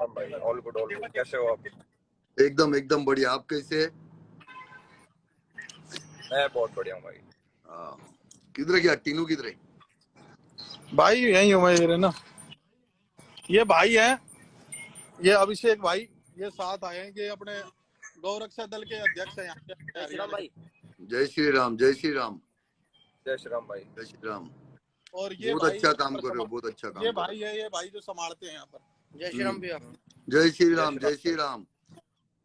राम भाई, all good all good. कैसे हो आप? एकदम एकदम बढ़िया। आप कैसे? मैं बहुत बढ़िया हूँ भाई। किधर गया टीनू? किधर है भाई? यही हूँ मैं, ये ना, ये भाई है, ये अभिषेक भाई, ये साथ आए हैं, ये अपने गौरक्षा दल के अध्यक्ष हैं यहाँ के हरियाणा के। जय श्री राम, जय श्री राम, जय श्री राम भाई। जय श्री राम। और ये बहुत भाई अच्छा काम कर रहे हो, बहुत अच्छा काम ये कर रहे भाई है, ये भाई जो संभालते हैं यहाँ पर। जय श्री राम भैया। हो। जय श्री राम, जय श्री राम।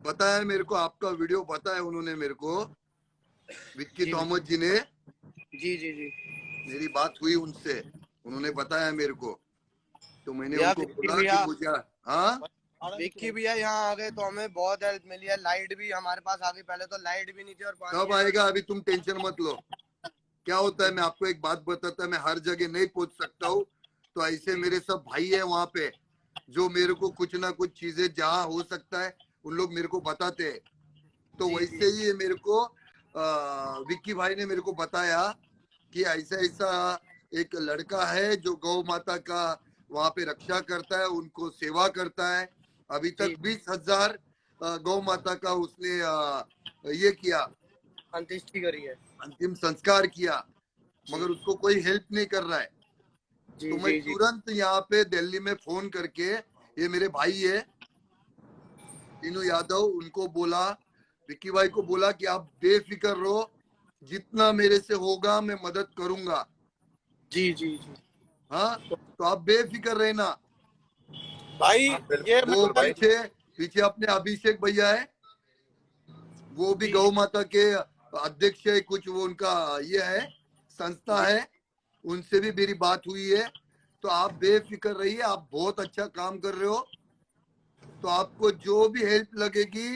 पता है मेरे को, आपका वीडियो पता है, उन्होंने मेरे को, विक्की थॉमस जी ने, जी जी जी, मेरी बात हुई उनसे, उन्होंने बताया मेरे को, तो मैंने भैया, उनको विक्की बोला भैया, कि मुझे, हाँ विक्की भैया यहाँ आ गए तो हमें बहुत हेल्प मिली है। लाइट भी हमारे पास आ गई, पहले तो लाइट भी नहीं थी और पानी कब आएगा अभी तुम टेंशन मत लो। क्या होता है, मैं आपको एक बात बताता है, मैं हर जगह नहीं पहुंच सकता हूँ, तो ऐसे मेरे सब भाई है वहाँ पे जो मेरे को कुछ ना कुछ चीजें जहाँ हो सकता है उन लोग मेरे को बताते हैं। तो वैसे ही मेरे को विक्की भाई ने मेरे को बताया कि ऐसा ऐसा एक लड़का है जो गौ माता का वहाँ पे रक्षा करता है, उनको सेवा करता है। अभी तक 20,000 गौ माता का उसने ये किया, अंत्येष्टि करी है, अंतिम संस्कार किया, मगर उसको कोई हेल्प नहीं कर रहा है। तो मैं तुरंत यहाँ पे दिल्ली में फोन करके, ये मेरे भाई है टीनू यादव, उनको बोला, विक्की भाई को बोला कि आप बेफिक्र रहो, जितना मेरे से होगा मैं मदद करूंगा। जी जी जी, हाँ, तो आप बेफिक्र रहना भाई। ये वो पीछे पीछे अपने अभिषेक भैया है, वो भी गौ माता के अध्यक्ष है, कुछ वो उनका ये है, संस्था है, उनसे भी मेरी बात हुई है। तो आप बेफिक्र रहिए, आप बहुत अच्छा काम कर रहे हो। तो आपको जो भी हेल्प लगेगी,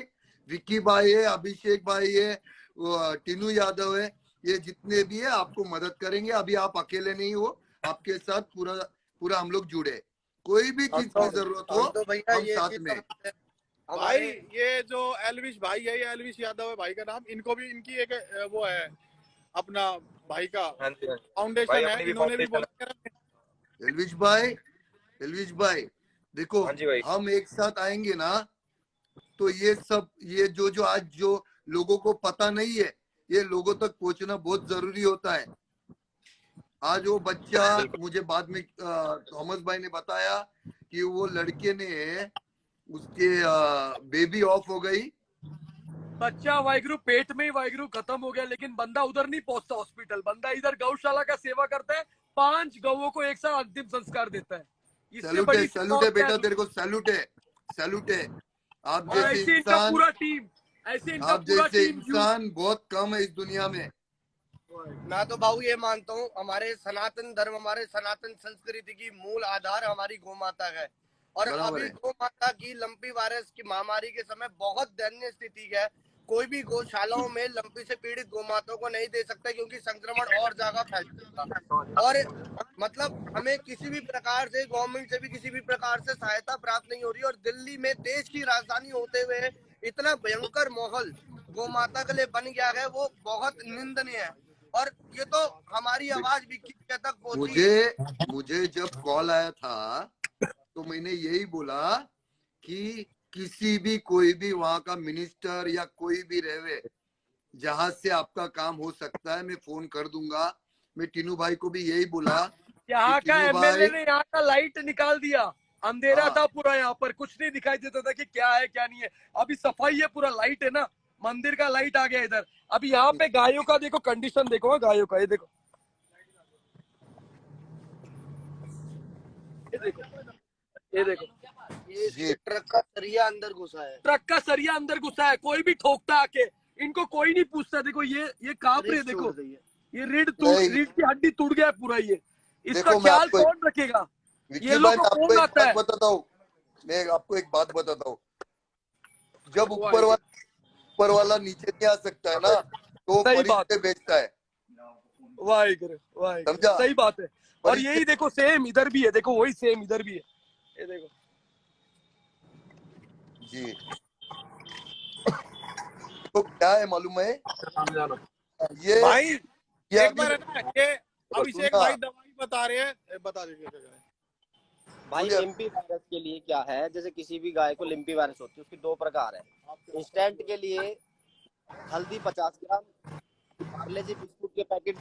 विक्की भाई है, अभिषेक भाई है, टीनू यादव है, ये जितने भी है आपको मदद करेंगे। अभी आप अकेले नहीं हो, आपके साथ पूरा पूरा हम लोग जुड़े। कोई भी चीज की जरूरत हो हम साथ में। भाई ये जो एलविश भाई है, ये एलविश यादव है भाई का नाम, इनको भी इनकी एक वो है अपना भाई का फाउंडेशन है, इन्होंने भी बोला। एलविश भाई देखो, हम एक साथ आएंगे ना, तो ये सब, ये जो आज जो लोगों को पता नहीं है, ये लोगों तक पहुंचना बहुत जरूरी होता है। आज वो बच्चा, मुझे बाद में थॉमस भाई ने बताया कि वो लड़के ने, उसके बेबी ऑफ हो गई, बच्चा वाहिगुरु पेट में ही वाहिगुरु खत्म हो गया, लेकिन बंदा उधर नहीं पहुंचता हॉस्पिटल, बंदा इधर गौशाला का सेवा करता है, 5 गौओं को एक साथ अंतिम संस्कार देता है। सैल्यूट है, सैल्यूट है बेटा, तेरे को सैल्यूट है, सैल्यूट है। आप जैसे इंसान, पूरा टीम, ऐसे इनका आप पूरा जैसे टीम इंसान बहुत कम है इस दुनिया में। मैं तो भाऊ ये मानता हूँ, हमारे सनातन धर्म, हमारे सनातन संस्कृति की मूल आधार हमारी गौ माता है। और अभी गौ माता की लंपी वायरस की महामारी के समय बहुत दयनीय स्थिति है। कोई भी गौशालाओं में लंपी से पीड़ित गौ माताओं को नहीं दे सकता, क्योंकि संक्रमण और ज्यादा फैल सकता। और मतलब हमें किसी भी प्रकार से, गवर्नमेंट से भी किसी भी प्रकार से सहायता प्राप्त नहीं हो रही। और दिल्ली में देश की राजधानी होते हुए इतना भयंकर माहौल गौ माता के लिए बन गया है, वो बहुत निंदनीय है। और ये तो हमारी आवाज भी तक पहुंची। मुझे जब कॉल आया था तो मैंने यही बोला कि किसी भी, कोई भी वहाँ का मिनिस्टर या कोई भी रहे, जहाँ से आपका काम हो सकता है मैं फोन कर दूंगा। मैं टीनू भाई को भी यही बोला, यहाँ का एमएलए ने यहाँ का लाइट निकाल दिया, अंधेरा था पूरा, यहाँ पर कुछ नहीं दिखाई देता था कि क्या है क्या नहीं है। अभी सफाई है, पूरा लाइट है ना, मंदिर का लाइट आ गया इधर। अभी यहाँ पे गायों का देखो कंडीशन, देखो गायों का, ये देखो, ये देखो, ये देखो, ये ट्रक का सरिया अंदर घुसा है, ट्रक का सरिया अंदर घुसा है, कोई भी ठोकता आके, इनको कोई नहीं पूछता। देखो ये कांप रहे, देखो ये रीढ़ की हड्डी टूट गया पूरा। ये इसका ख्याल कौन रखेगा? ये लोग कौन आता है? बताता हूँ, मैं आपको एक बात बताता हूँ। जब ऊपर वाला नीचे नहीं आ सकता है ना, तो फरिश्ते भेजता है। वाहिगुरु, सही बात है। और यही देखो सेम इधर भी है, देखो वही सेम इधर भी है, ये देखो जी। तो क्या है मालूम है, ये भाई ये एक बार है ना, ये अभिषेक भाई दवाई बता रहे हैं, बता दीजिए। भाई बोलिए। लिम्पी वायरस के लिए क्या है, जैसे किसी भी गाय को लिम्पी वायरस होती है, उसकी दो प्रकार है। इंस्टेंट के लिए हल्दी 50 ग्राम, पार्ले जी बिस्कुट के पैकेट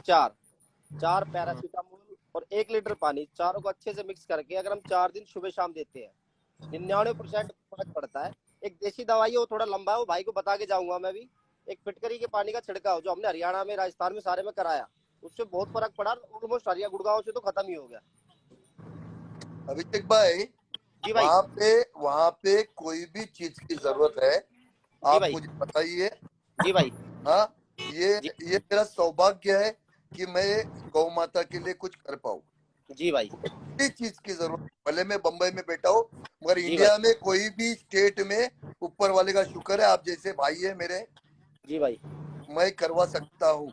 4 पैरासीटामोल और 1 लीटर पानी, चारों को अच्छे से मिक्स करके अगर हम 4 दिन सुबह शाम देते हैं, 99% फर्क पड़ता है। एक देसी दवाई है, वो थोड़ा लंबा है, वो भाई को बता के जाऊंगा मैं भी। एक फिटकरी के पानी का छिड़काव जो हमने हरियाणा में, राजस्थान में सारे में कराया, उससे बहुत फर्क पड़ा। ऑलमोस्ट हरिया गुड़गांव से तो खत्म ही हो गया। अभिषेक भाई, जी भाई। वहाँ पे कोई भी चीज की जरूरत है जी आप भाई। मुझे बताइए। जी भाई। हाँ, ये जी। ये मेरा सौभाग्य है कि मैं गौ माता के लिए कुछ कर पाऊँ। जी भाई। किसी चीज की जरूरत, भले मैं बम्बई में बैठा हूँ, मगर जी इंडिया भाई। में कोई भी स्टेट में ऊपर वाले का शुक्र है, आप जैसे भाई है मेरे, जी भाई। मैं करवा सकता हूँ।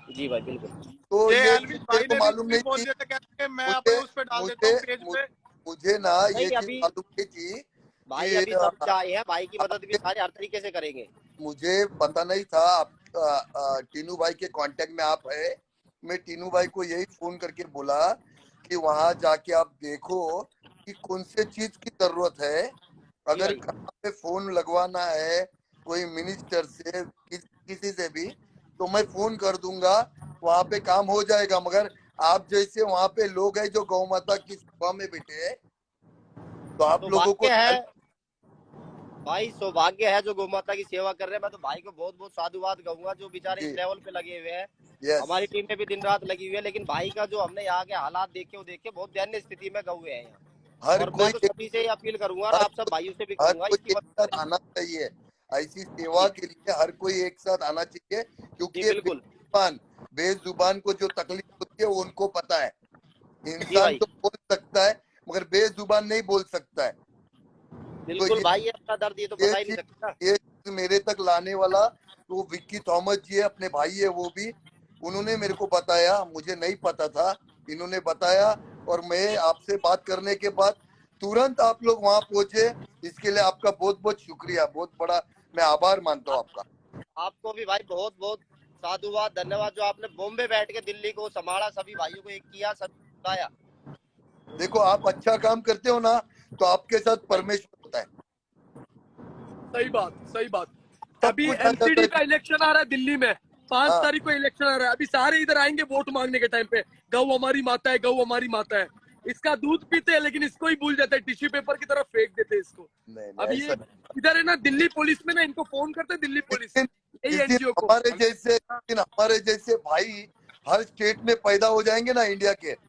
जी भाई बिल्कुल। तो ये ये एलविस मेरे भाई को ने भी मालूम अभी नहीं बोल थी। दिया था, कहते हैं मैं मुझे अपने उस पे डाल देता मुझे हूँ पेज पे। मुझे ना ये नहीं चीज अभी, मालूम नहीं थी भाई कि अभी सब चाहे हैं, भाई की मदद भी सारे हर तरीके से करेंगे। मुझे पता नहीं था आप टीनू भाई के कांटेक्ट में आप है। मैं टीनू भाई को यही फोन करके बोला कि वहां जाके आप देखो कि कौन से चीज की जरूरत है। जी अगर भाई। कहाँ पे फोन लगवाना है कोई मिनिस्टर से, किसी से भी, तो मैं फोन कर दूंगा, वहां पे काम हो जाएगा। मगर आप जैसे वहां पे लोग हैं जो गौ माता की सेवा में बैठे हैं, तो आप लोगों को सौभाग्य है भाई, सौभाग्य है जो गौ माता की सेवा कर रहे हैं। मैं तो भाई को बहुत बहुत साधुवाद कहूंगा, जो बेचारे इस जी, लेवल पे लगे हुए हैं। यस, हमारी टीम में भी दिन रात लगी हुई है, लेकिन भाई का जो हमने यहाँ के हालात देखे, वो देखे बहुत दयनीय स्थिति में गए हुए हैं यहाँ। हर और मैं कोई तो सभी से अपील करूंगा और हर आप सब भाइयों से भी हर कहूंगा, इसकी कोई एक मदद साथ करें। आना चाहिए। ऐसी सेवा जी। के लिए हर कोई एक साथ आना चाहिए, जी क्योंकि ये बिल्कुल। बेजुबान को जो तकलीफ होती है वो उनको पता है। जी इंसान भाई तो बोल सकता है मगर बेजुबान नहीं बोल सकता है। तो बिल्कुल भाई, ये अपना दर्द ये तो ये बता ही नहीं चीज सकता। ये चीज मेरे तक लाने वाला तो विक्की थॉमस जी है, अपने भाई है वो भी। उन्होंने मेरे को बताया, मुझे नहीं पता था, इन्होंने बताया। और मैं आपसे बात करने के बाद तुरंत आप लोग वहां पहुंचे। इसके लिए आपका बहुत बहुत शुक्रिया, बहुत बड़ा मैं आभार मानता हूँ आपका। आपको भी भाई बहुत बहुत साधुवाद, धन्यवाद, जो आपने बॉम्बे बैठ के दिल्ली को संभाला, सभी भाइयों को एक किया, सब बताया। देखो, आप अच्छा काम करते हो ना, तो आपके साथ भाई परमेश्वर होता है। सही बात, सही बात। सब अभी कुछ आ जाता एमसीडी का है। इलेक्शन आ रहा है दिल्ली में, 5 तारीख हाँ, को इलेक्शन आ रहा है। अभी सारे इधर आएंगे वोट मांगने के टाइम पे, गौ हमारी माता है, गौ हमारी माता है। इसका दूध पीते हैं, लेकिन इसको ही भूल जाते हैं, टिश्यू पेपर की तरफ फेंक देते हैं इसको। नहीं नहीं, अभी ऐसा ये इधर है ना, दिल्ली पुलिस में ना, इनको फोन करते हैं दिल्ली पुलिस, जिस दिन यही जिस दिन एनजीओ को। हमारे जैसे भाई हर स्टेट में पैदा हो जाएंगे ना इंडिया के, तो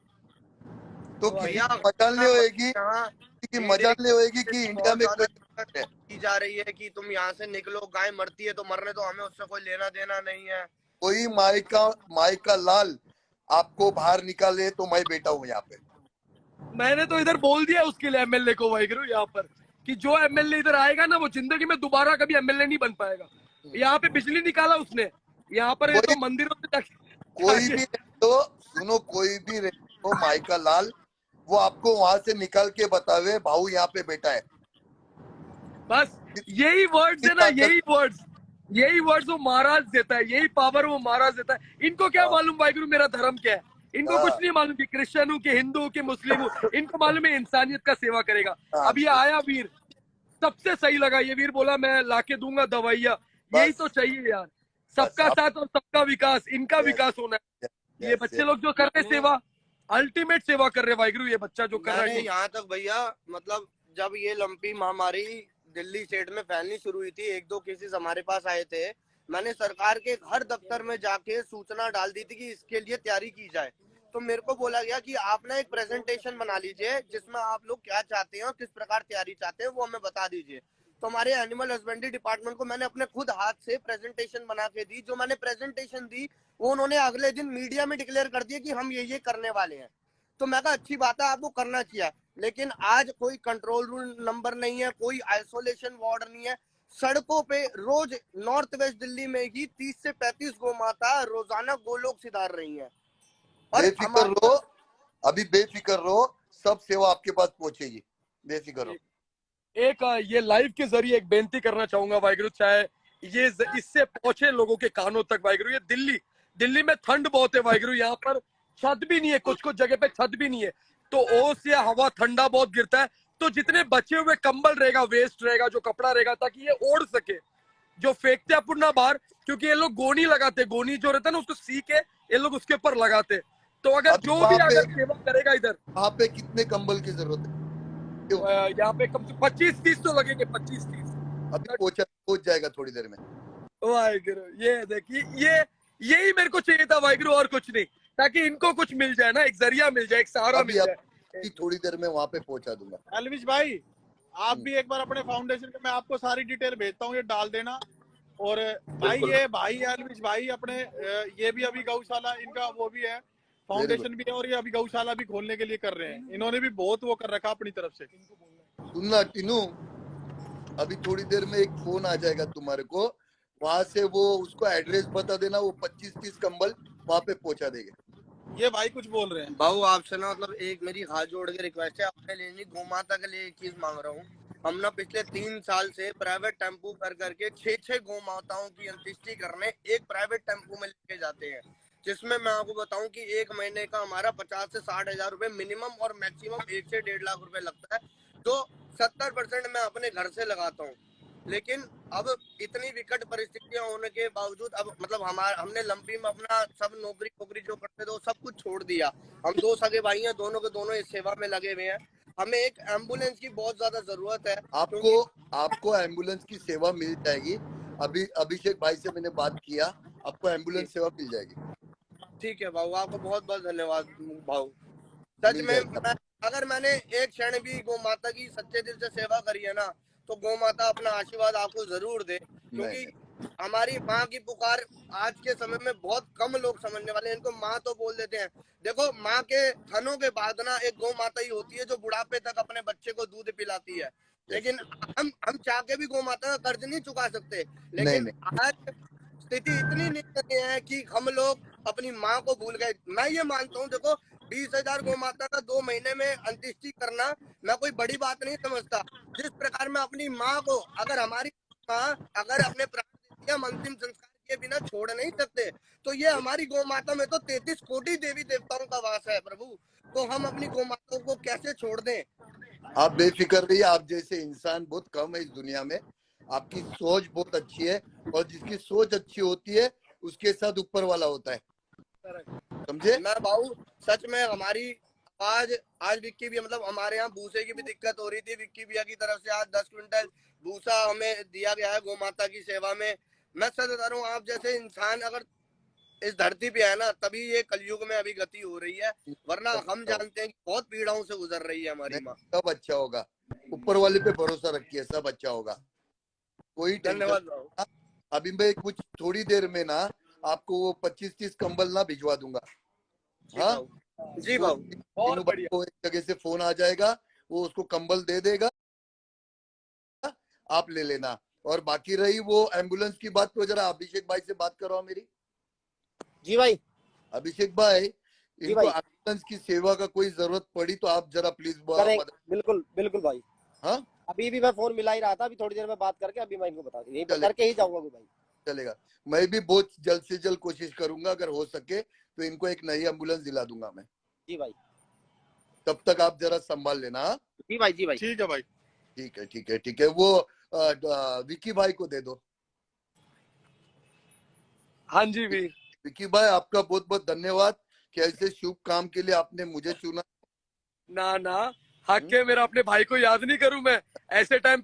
तो किसी भैया की मजाल नहीं होएगी, यहाँ किसी की मीडिया मजाल नहीं होएगी कि इंडिया बहुत में ज्यादा कोई दिक्कत है। की जा रही है कि तुम यहाँ से निकलो, गाय मरती है तो मरने दो, हमें उससे कोई लेना देना नहीं है। कोई माई का लाल आपको बाहर निकाले तो मैं बैठा हूँ यहाँ पे। मैंने तो इधर बोल दिया उसके लिए एमएलए को वाहिगुरु यहाँ पर, कि जो एमएलए इधर आएगा ना, वो जिंदगी में दोबारा कभी एमएलए नहीं बन पाएगा। यहाँ पे बिजली निकाला उसने, यहाँ पर ये तो कोई मंदिरों से कोई जाके भी रहे तो सुनो, कोई भी रहे तो माई का लाल वो आपको वहां से निकाल के बतावे भाऊ यहाँ पे बैठा है। बस यही वर्ड्स है ना, यही वर्ड्स वो महाराज देता है, यही पावर वो महाराज देता है। इनको क्या हाँ, मालूम वाहिगुरु मेरा धर्म क्या है? इनको हाँ, कुछ नहीं मालूम कि क्रिश्चियन हूँ कि हिंदू हूँ कि मुस्लिम हूँ। इनको मालूम है इंसानियत का सेवा करेगा। हाँ, अब ये आया वीर, सबसे सही लगा ये वीर, बोला मैं लाके दूंगा दवाइयाँ। यही बस तो चाहिए यार, बस सबका आप, साथ और सबका विकास, इनका यस, विकास होना है। ये यस, बच्चे लोग जो कर रहे सेवा, अल्टीमेट सेवा कर रहे वाहिगुरु, ये बच्चा जो कर रहा मैंने है। यहाँ तक भैया, मतलब जब ये लंपी महामारी दिल्ली स्टेट में फैलनी शुरू हुई थी, 1-2 केसेस हमारे पास आए थे, मैंने सरकार के हर दफ्तर में जाके सूचना डाल दी थी कि इसके लिए तैयारी की जाए। तो मेरे को बोला गया कि आप ना एक प्रेजेंटेशन बना लीजिए जिसमें आप लोग क्या चाहते हैं और किस प्रकार तैयारी चाहते हैं वो हमें बता दीजिए। तो हमारे एनिमल हस्बेंड्री डिपार्टमेंट को मैंने अपने खुद हाथ से प्रेजेंटेशन बना के दी। जो मैंने प्रेजेंटेशन दी वो उन्होंने अगले दिन मीडिया में डिक्लेयर कर दिया कि हम ये करने वाले हैं। तो मैं कहा अच्छी बात है, आपको करना चाहिए। लेकिन आज कोई कंट्रोल रूम नंबर नहीं है, कोई आइसोलेशन वार्ड नहीं है। सड़कों पे रोज नॉर्थ वेस्ट दिल्ली में ही 30 से 35 गौ माता रोजाना गोलोक सिधार रही हैं। और बेफिक्र रहो, अभी बेफिक्र रहो, सब सेवा आपके पास पहुंचेगी, बेफिक्र रहो। एक ये लाइव के जरिए एक बेनती करना चाहूंगा वाहिगुरु, चाहे ये इससे पहुंचे लोगों के कानों तक वाहिगुरु। ये दिल्ली में ठंड बहुत है वाहिगुरु, यहाँ पर छत भी नहीं है, कुछ कुछ जगह पे छत भी नहीं है। तो ओस या हवा ठंडा बहुत गिरता है, तो जितने बचे हुए कंबल रहेगा, वेस्ट रहेगा, जो कपड़ा रहेगा, ताकि ये ओढ़ सके, जो फेंकते अपन ना बाहर, क्योंकि ये लोग गोनी लगाते, गोनी जो रहता है ना उसको सी के ये लोग उसके ऊपर लगाते। तो अगर अभी जो वहाँ भी पे- अगर सेवा करेगा इधर, वहाँ पे कितने कंबल की जरूरत है? यहाँ पे कम से 25-30 तो लगेंगे, 25-30। अभी पहुंच जाएगा थोड़ी देर में। वाहिगुरु, ये देखिए, यही मेरे को चाहिए था वाहिगुरु, और कुछ नहीं, ताकि इनको कुछ मिल जाए ना, एक जरिया मिल जाए, एक सहारा अभी मिल जाए। अभी थोड़ी देर में वहाँ पे पहुंचा दूंगा। एलविश भाई, आप भी एक बार अपने फाउंडेशन के, मैं आपको सारी डिटेल भेजता हूँ, ये डाल देना। और भाई बिल्कुल। ये भाई एलविश भाई अपने ये भी अभी गौशाला इनका वो भी है, फाउंडेशन भी है, और ये अभी गौशाला भी खोलने के लिए कर रहे हैं। इन्होंने भी बहुत वो कर रखा अपनी तरफ से। सुनना टीनू, अभी थोड़ी देर में एक फोन आ जाएगा तुम्हारे को, वहां से वो उसको एड्रेस बता देना, वो 25-30 कंबल वहां पे पहुंचा देंगे। ये भाई कुछ बोल रहे हैं। भाऊ आपसे ना मतलब एक मेरी हाथ जोड़ के रिक्वेस्ट है, अपने लिए नहीं, गोमाता के लिए एक चीज मांग रहा हूँ। हम ना पिछले 3 साल से प्राइवेट टेम्पू कर करके 6 गौ माताओं की अंत्येष्टि करने एक प्राइवेट टेम्पू में लेके जाते हैं, जिसमें मैं आपको बताऊं कि एक महीने का हमारा 50 से 60 हजार रुपए मिनिमम और मैक्सिमम 1 से 1.5 लाख रुपए लगता है, जो 70% मैं अपने घर से लगाता हूँ। लेकिन अब इतनी विकट परिस्थितियां होने के बावजूद अब मतलब हमने लंपी में अपना सब नौकरी जो करते थे वो सब कुछ छोड़ दिया। हम 2 सगे भाई हैं, दोनों के दोनों इस सेवा में लगे हुए हैं। हमें एक एम्बुलेंस की बहुत ज्यादा जरूरत है। आपको एम्बुलेंस की सेवा मिल जाएगी। अभी अभिषेक भाई से मैंने बात किया, आपको एम्बुलेंस सेवा मिल जाएगी। ठीक है भाऊ, आपको बहुत बहुत धन्यवाद भाऊ। सच में अगर मैंने एक क्षण भी गौ माता की सच्चे दिल से सेवा करी है ना, तो गौ माता अपना आशीर्वाद आपको जरूर दे, क्योंकि हमारी माँ की पुकार आज के समय में बहुत कम लोग समझने वाले हैं। इनको माँ तो बोल देते हैं। देखो, माँ के थनों के बाद ना एक गौ माता ही होती है जो बुढ़ापे तक अपने बच्चे को दूध पिलाती है। लेकिन हम चाह के भी गौ माता का कर्ज नहीं चुका सकते। लेकिन आज स्थिति इतनी नीचे है कि हम लोग अपनी माँ को भूल गए। मैं ये मानता हूँ, देखो 20,000 गौ माता का 2 महीने में अंत्येष्टि करना मैं कोई बड़ी बात नहीं समझता। जिस प्रकार में अपनी माँ को, अगर हमारी माँ अगर अपने प्राण या अंतिम संस्कार के बिना छोड़ नहीं सकते, तो ये हमारी गौ माता में तो 33 कोटि देवी देवताओं का वास है प्रभु। तो हम अपनी गौ माताओं को कैसे छोड़ दें? आप बेफिक्र रहिए, आप जैसे इंसान बहुत कम है इस दुनिया में। आपकी सोच बहुत अच्छी है, और जिसकी सोच अच्छी होती है उसके साथ ऊपर वाला होता है, समझे? मैं भाऊ सच में हमारी आज विक्की भी, मतलब हमारे यहाँ भूसे की भी दिक्कत हो रही थी। विक्की भैया की तरफ से आज 10 क्विंटल भूसा हमें दिया गया है गौ माता की सेवा में। मैं सच बता रहा हूँ, आप जैसे इंसान अगर इस धरती पे है ना, तभी ये कलयुग में अभी गति हो रही है, वरना हम जानते हैं कि बहुत पीड़ाओं से गुजर रही है हमारी माँ। सब अच्छा होगा, ऊपर वाले पे भरोसा रखिए, सब अच्छा होगा, कोई धन्यवाद टेंशन। भाऊ। अभी मैं कुछ थोड़ी देर में ना आपको वो 25-30 कंबल ना भिजवा दूंगा। हाँ जी भाऊ, बहुत बढ़िया। को एक जगह से फोन आ जाएगा, वो उसको कंबल दे देगा, आप ले लेना। और बाकी रही वो एम्बुलेंस की बात, तो जरा अभिषेक भाई से बात करो मेरी। जी भाई। अभिषेक भाई, इनको भाई। एम्बुलेंस की सेवा का कोई जरूरत पड़ी तो आप जरा प्लीज बिल्कुल बिल्कुल भाई। हाँ, अभी भी मैं फोन मिला ही रहा था, अभी थोड़ी देर में बात करके अभी मैं इनको बता यही करके ही जाऊंगा भाई। चलेगा। मैं भी बहुत जल्द से जल्द कोशिश करूंगा, अगर हो सके तो इनको एक नई एम्बुलेंस दिला दूंगा मैं। जी भाई। तब तक आप जरा संभाल लेना। जी भाई। जी भाई। ठीक है भाई। ठीक है, ठीक है, ठीक है। वो विकी भाई को दे दो। हाँ जी भी। विकी भाई, आपका बहुत बहुत धन्यवाद कि ऐसे शुभ काम के लिए आपने मुझे चुना। ना हक है मेरा, अपने भाई को याद नहीं करूं मैं ऐसे टाइम